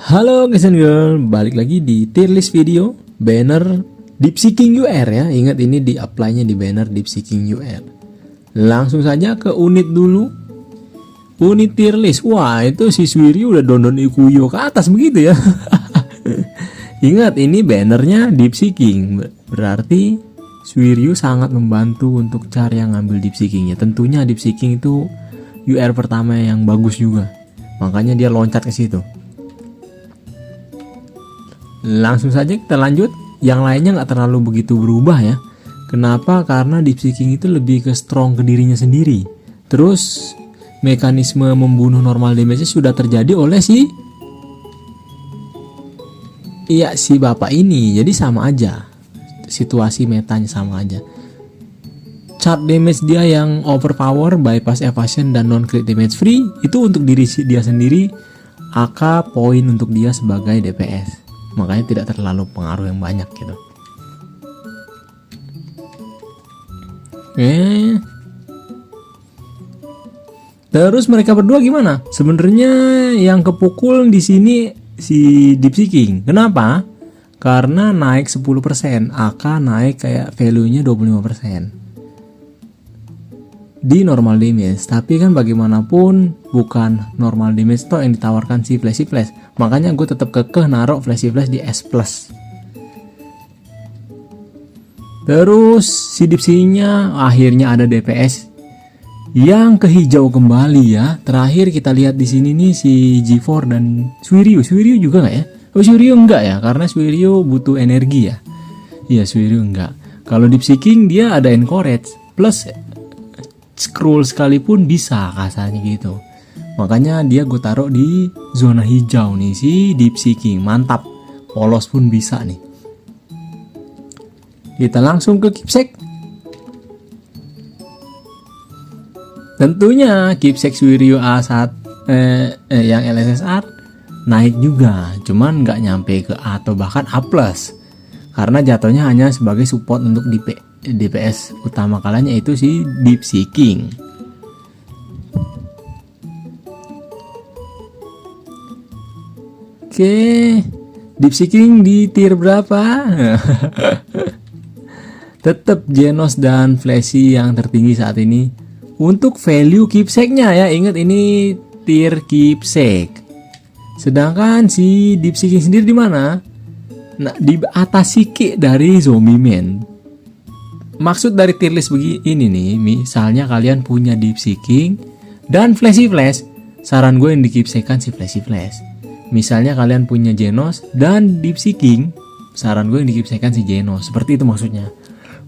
Halo guys and girl, balik lagi di tier list video banner Deepseeking UR ya. Ingat ini di apply-nya di banner Deepseeking UR. Langsung saja ke unit dulu. Unit tier list. Wah, itu si Suiryu udah dondon Ikuyo ke atas begitu ya. Ingat ini bannernya Deepseeking. Berarti Suiryu sangat membantu untuk cari yang ngambil Deepseeking ya. Tentunya Deepseeking itu UR pertama yang bagus juga. Makanya dia loncat ke situ. Langsung saja kita lanjut. Yang lainnya nggak terlalu begitu berubah ya. Kenapa? Karena Deepseeking itu lebih ke strong ke dirinya sendiri. Terus mekanisme membunuh normal damage sudah terjadi oleh si bapak ini. Jadi sama aja. Situasi metanya sama aja. Chart damage dia yang overpower, bypass evasion dan non crit damage free itu untuk diri dia sendiri. AK poin untuk dia sebagai DPS. Makanya tidak terlalu pengaruh yang banyak gitu. Terus mereka berdua gimana? Sebenarnya yang kepukul di sini si Deepseeking. Kenapa? Karena naik 10%, AK naik kayak value-nya 25% di normal damage. Tapi kan bagaimanapun bukan normal damage toh yang ditawarkan si Flashy Flash. Makanya gue tetap kekeh naruh Flashy Flash di S+. Terus si Deepseeking-nya akhirnya ada DPS yang ke hijau kembali ya. Terakhir kita lihat di sini nih si G4 dan Suiryu. Suiryu juga nggak ya? Oh, Suiryu enggak ya, karena Suiryu butuh energi ya. Iya, Suiryu enggak. Kalau Deepseeking dia ada encourage plus scroll sekalipun bisa kasarnya gitu. Makanya dia gue taruh di zona hijau nih si Deepseeking. Mantap. Polos pun bisa nih. Kita langsung ke Keepsake. Tentunya Keepsake Suiryu A1 yang LSSR naik juga. Cuman nggak nyampe ke A atau bahkan A+. Karena jatuhnya hanya sebagai support untuk DPS utama kalian, yaitu si Deepseeking. Oke, Deepseeking di tier berapa? Tetap Genos dan Flashy yang tertinggi saat ini untuk value keepsake-nya ya. Ingat ini tier keepsake. Sedangkan si Deepseeking sendiri di mana? Nah, di atas sikit dari Zombie Man. Maksud dari tier list begini nih, misalnya kalian punya Deepseeking dan Flashy Flash, saran gue yang dikeepsakekan si Flashy Flash. Misalnya kalian punya Genos dan Deepseeking, saran gue yang dikeepsakekan si Genos. Seperti itu maksudnya.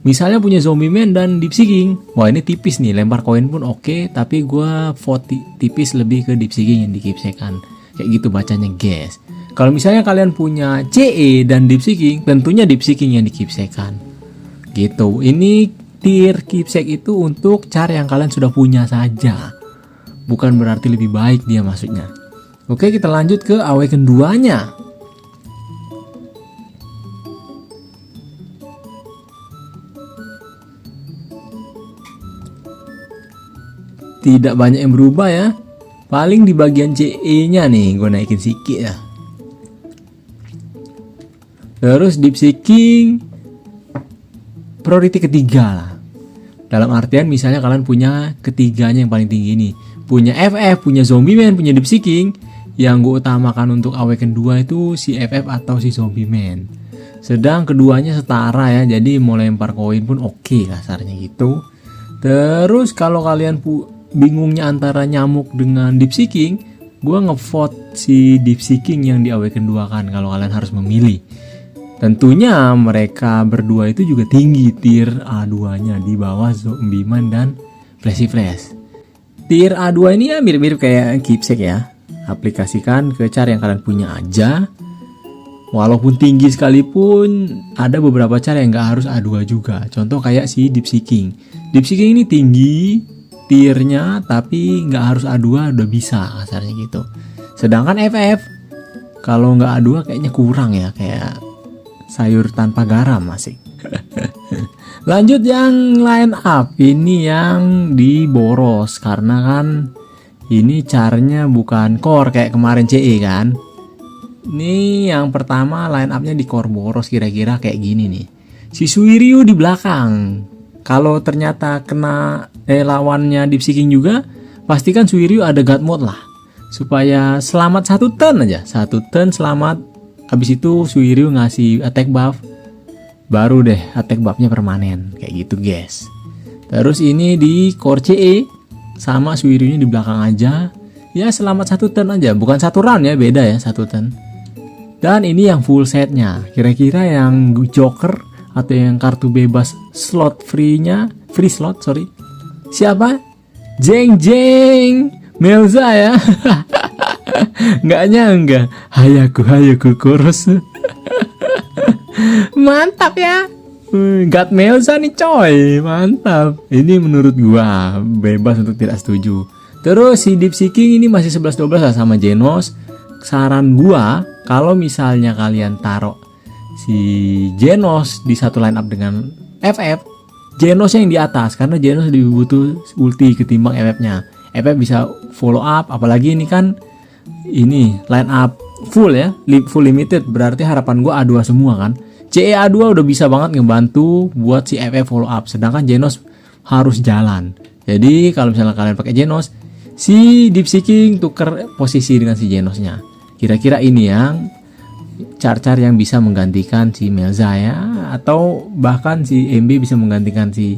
Misalnya punya Zombie Man dan Deepseeking, wah ini tipis nih, lempar koin pun oke, tapi gue vote tipis lebih ke Deepseeking yang dikeepsakekan. Kayak gitu bacanya guys. Kalau misalnya kalian punya CE dan Deepseeking, tentunya Deepseeking yang dikeepsakekan. Gitu. Ini tier keepsake itu untuk cara yang kalian sudah punya saja. Bukan berarti lebih baik dia maksudnya. Oke, kita lanjut ke Awaken 2-nya. Tidak banyak yang berubah ya. Paling di bagian CE-nya nih gue naikin sedikit ya. Terus Deepseeking priority ketiga lah. Dalam artian misalnya kalian punya ketiganya yang paling tinggi nih. Punya FF, punya Zombie Man, punya Deepseeking. Yang gue utamakan untuk Awaken 2 itu si FF atau si Zombie Man. Sedang keduanya setara ya. Jadi mau lempar koin pun oke kasarnya gitu. Terus kalau kalian bingungnya antara nyamuk dengan Deepseeking, gue ngevote si Deepseeking yang di Awaken 2 kan kalau kalian harus memilih. Tentunya mereka berdua itu juga tinggi tier A2-nya di bawah Zombie Man dan Flashy Flash. Tier A2 ini ya mirip-mirip kayak keepsake ya. Aplikasikan ke cara yang kalian punya aja. Walaupun tinggi sekalipun ada beberapa cara yang nggak harus A2 juga. Contoh kayak si Deepseeking. Deepseeking ini tinggi tiernya tapi nggak harus A2 udah bisa kasarnya gitu. Sedangkan FF kalau nggak A2 kayaknya kurang ya, kayak sayur tanpa garam masih. Lanjut yang line up, ini yang diboros karena kan ini caranya bukan core kayak kemarin CE kan. Nih yang pertama line up-nya di Corboros kira-kira kayak gini nih. Si Suiryu di belakang. Kalau ternyata kena lawannya Deep Seeking juga, pastikan Suiryu ada God Mode lah. Supaya selamat 1 turn aja. 1 turn selamat. Habis itu Suiryu ngasih attack buff. Baru deh attack buff-nya permanen. Kayak gitu guys. Terus ini di core CE. Sama Suiryu-nya di belakang aja. Ya selamat 1 turn aja. Bukan 1 round ya, beda ya 1 turn. Dan ini yang full setnya. Kira-kira yang Joker atau yang kartu bebas slot free-nya, free slot sorry. Siapa? Jeng Jeng Melza ya. Nggak nyangka. Hayaku Kuros. Mantap ya. God Melza nih coy. Mantap. Ini menurut gua bebas untuk tidak setuju. Terus si Deep Seeking ini masih 11-12 lah sama Genos. Saran gua kalau misalnya kalian taruh si Genos di satu line up dengan FF, Genos yang di atas karena Genos lebih butuh ulti ketimbang FF-nya. FF bisa follow up, apalagi ini kan ini line up full ya, full limited, berarti harapan gua A2 semua kan. CE A2 udah bisa banget ngebantu buat si FF follow up, sedangkan Genos harus jalan. Jadi kalau misalnya kalian pakai Genos, si Deep Seeking tuker posisi dengan si Genosnya. Kira-kira ini yang car-car yang bisa menggantikan si Melza ya, atau bahkan si MB bisa menggantikan si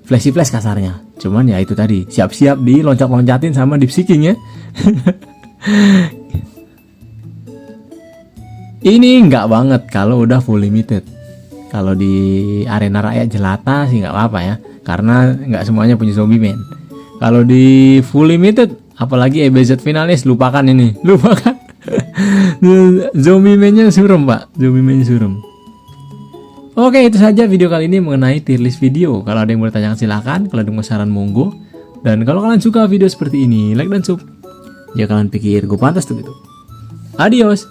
Flashy Flash kasarnya. Cuman ya itu tadi, siap-siap di loncat-loncatin sama Deep Seeking ya. Ini nggak banget kalau udah full limited. Kalau di arena rakyat jelata sih nggak apa-apa ya, karena nggak semuanya punya zombie man. Kalau di full limited, apalagi EBZ finalis, lupakan ini, lupakan. Zombie man-nya suram pak, zombie man-nya suram. Oke, itu saja video kali ini mengenai tier list video. Kalau ada yang mau ditanyakan silahkan, kalau ada yang mau saran monggo. Dan kalau kalian suka video seperti ini, like dan sub. Jangan kalian pikir gue pantas tuh gitu. Adios.